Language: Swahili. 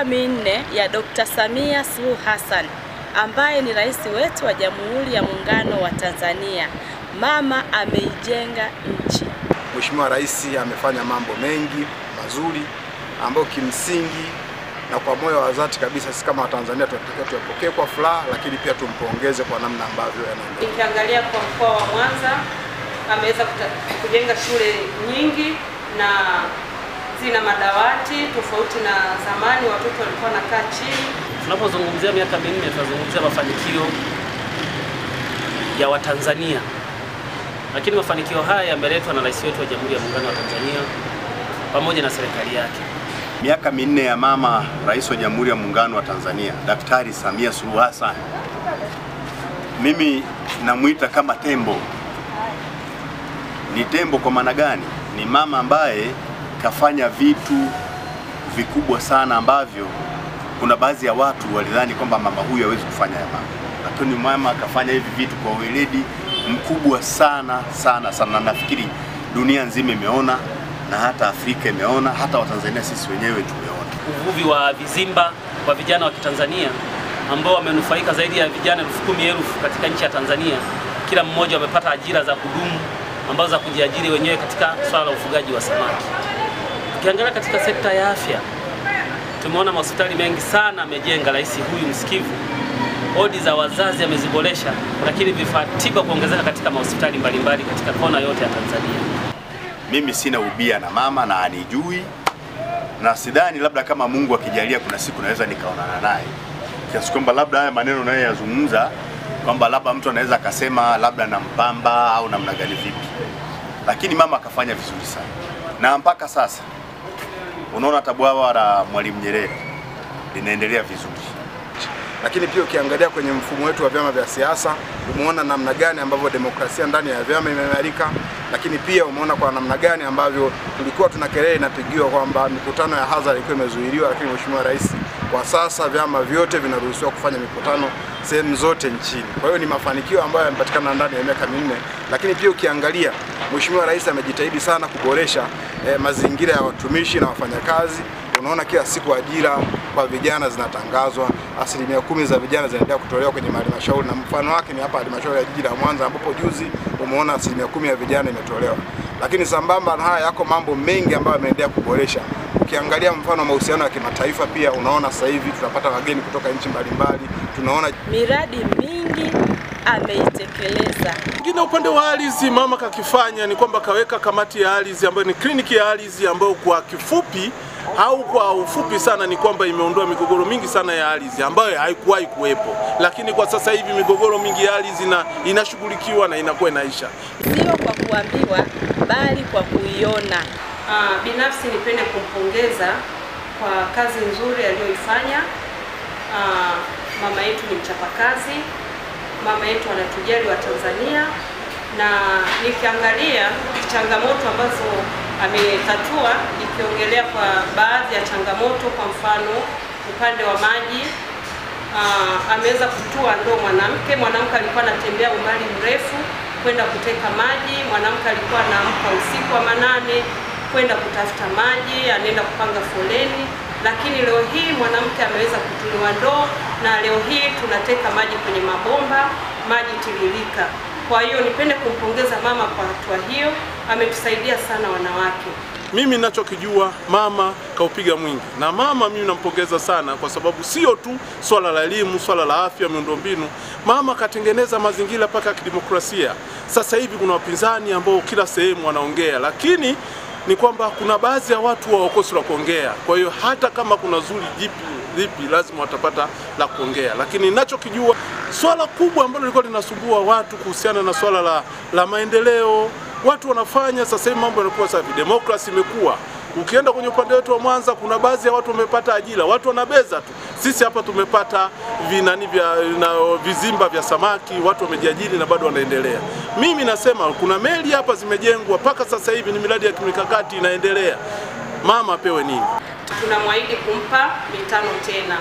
miaka minne ya Dr. Samia Suluhu Hassan ambaye ni rais wetu wa Jamhuri ya Muungano wa Tanzania. Mama ameijenga nchi. Mheshimiwa Rais amefanya mambo mengi mazuri ambayo kimsingi na kwa moyo wa dhati kabisa sisi kama Watanzania tunatakiwa tuyapokee kwa furaha, lakini pia tumpongeze kwa namna ambavyo yanaendelea. Nikiangalia kwa mkoa wa Mwanza ameweza kujenga shule nyingi na zina madawati tofauti na zamani watoto walikuwa wanakaa chini. Tunapozungumzia miaka minne tunazungumzia mafanikio ya Watanzania. Lakini mafanikio haya yameletwa na rais wetu wa Jamhuri ya Muungano wa Tanzania pamoja na serikali yake. Miaka minne ya mama rais wa Jamhuri ya Muungano wa Tanzania, Daktari Samia Suluhu Hassan, mimi namuita kama tembo. Ni tembo kwa maana gani? Ni mama ambaye kafanya vitu vikubwa sana ambavyo kuna baadhi ya watu walidhani kwamba mama huyu hawezi kufanya haya mambo, lakini mama kafanya hivi vitu kwa weledi mkubwa sana sana sana. Nafikiri dunia nzima imeona na hata Afrika imeona, hata Watanzania sisi wenyewe tumeona. Uvuvi wa vizimba kwa vijana wa Kitanzania ambao wamenufaika zaidi ya vijana 10,000 katika nchi ya Tanzania. Kila mmoja amepata ajira za kudumu ambazo za kujiajiri wenyewe katika swala la ufugaji wa samaki. Tukiangalia katika sekta ya afya, tumeona hospitali mengi sana amejenga rais huyu msikivu. Odi za wazazi ameziboresha, lakini vifaa tiba kuongezeka katika hospitali mbalimbali katika kona yote ya Tanzania. Mimi sina ubia na mama na anijui, na sidhani labda kama Mungu akijalia kuna siku naweza nikaonana naye, kiasi kwamba labda haya maneno naye yazungumza kwamba labda mtu anaweza akasema labda nampamba au namna gani vipi, lakini mama akafanya vizuri sana. Na mpaka sasa unaona tabwawa la Mwalimu Nyerere linaendelea vizuri. Lakini pia ukiangalia kwenye mfumo wetu wa vyama vya siasa, umeona namna gani ambavyo demokrasia ndani ya vyama imeimarika, lakini pia umeona kwa namna gani ambavyo tulikuwa tuna kelele inapigiwa kwamba mikutano ya hadhara ilikuwa imezuiliwa, lakini Mheshimiwa Rais kwa sasa vyama vyote vinaruhusiwa kufanya mikutano sehemu zote nchini. Kwa hiyo ni mafanikio ambayo yamepatikana ndani ya miaka minne. Lakini pia ukiangalia Mheshimiwa Rais amejitahidi sana kuboresha mazingira ya watumishi na wafanyakazi. Unaona kila siku ajira kwa vijana zinatangazwa, 10% za vijana zinaendelea kutolewa kwenye halmashauri, na mfano wake ni hapa halmashauri ya jiji la Mwanza ambapo juzi umeona 10% ya vijana imetolewa. Lakini sambamba na haya yako mambo mengi ambayo yameendelea kuboresha. Ukiangalia mfano mahusiano ya kimataifa pia unaona sasa hivi tunapata wageni kutoka nchi mbalimbali, tunaona miradi mingi ameitekeleza. Ngine upande wa ardhi mama kakifanya ni kwamba kaweka kamati ya ardhi ambayo ni kliniki ya ardhi ambayo kwa kifupi au kwa ufupi sana ni kwamba imeondoa migogoro mingi sana ya ardhi ambayo haikuwahi kuwepo, lakini kwa sasa hivi migogoro mingi ya ardhi inashughulikiwa na inakuwa inaisha. Sio kwa kuambiwa bali kwa kuiona. Binafsi nipende kumpongeza kwa kazi nzuri aliyoifanya. Mama yetu ni mchapakazi, mama yetu anatujali wa Tanzania, na nikiangalia changamoto ambazo ametatua, ikiongelea kwa baadhi ya changamoto, kwa mfano upande wa maji, ameweza kutua ndoo mwanamke alikuwa anatembea umbali mrefu kwenda kuteka maji, mwanamke alikuwa anaamka usiku wa manane kwenda kutafuta maji, anaenda kupanga foleni, lakini leo hii mwanamke ameweza kutuliwa ndoo na leo hii tunateka maji kwenye mabomba, maji tiririka. Kwa hiyo nipende kumpongeza mama kwa hatua hiyo, ametusaidia sana wanawake. Mimi ninachokijua mama kaupiga mwingi, na mama mimi nampongeza sana kwa sababu sio tu swala la elimu, swala la afya, miundombinu. Mama katengeneza mazingira paka kidemokrasia. Sasa hivi kuna wapinzani ambao kila sehemu wanaongea, lakini ni kwamba kuna baadhi ya watu wakosi la kuongea. Kwa hiyo hata kama kuna zuri lipi lazima watapata la kuongea. Lakini ninachokijua swala kubwa ambalo lilikuwa linasumbua watu kuhusiana na swala la maendeleo, watu wanafanya sasa hivi mambo yanakuwa safi, demokrasi imekuwa. Ukienda kwenye upande wetu wa Mwanza kuna baadhi ya watu wamepata ajira, watu wanabeza tu. Sisi hapa tumepata vizimba vya samaki, watu wamejiajiri na bado wanaendelea. Mimi nasema kuna meli hapa zimejengwa mpaka sasa hivi, ni miradi ya kimikakati inaendelea. Mama apewe nini? Tunamwahidi kumpa mitano tena.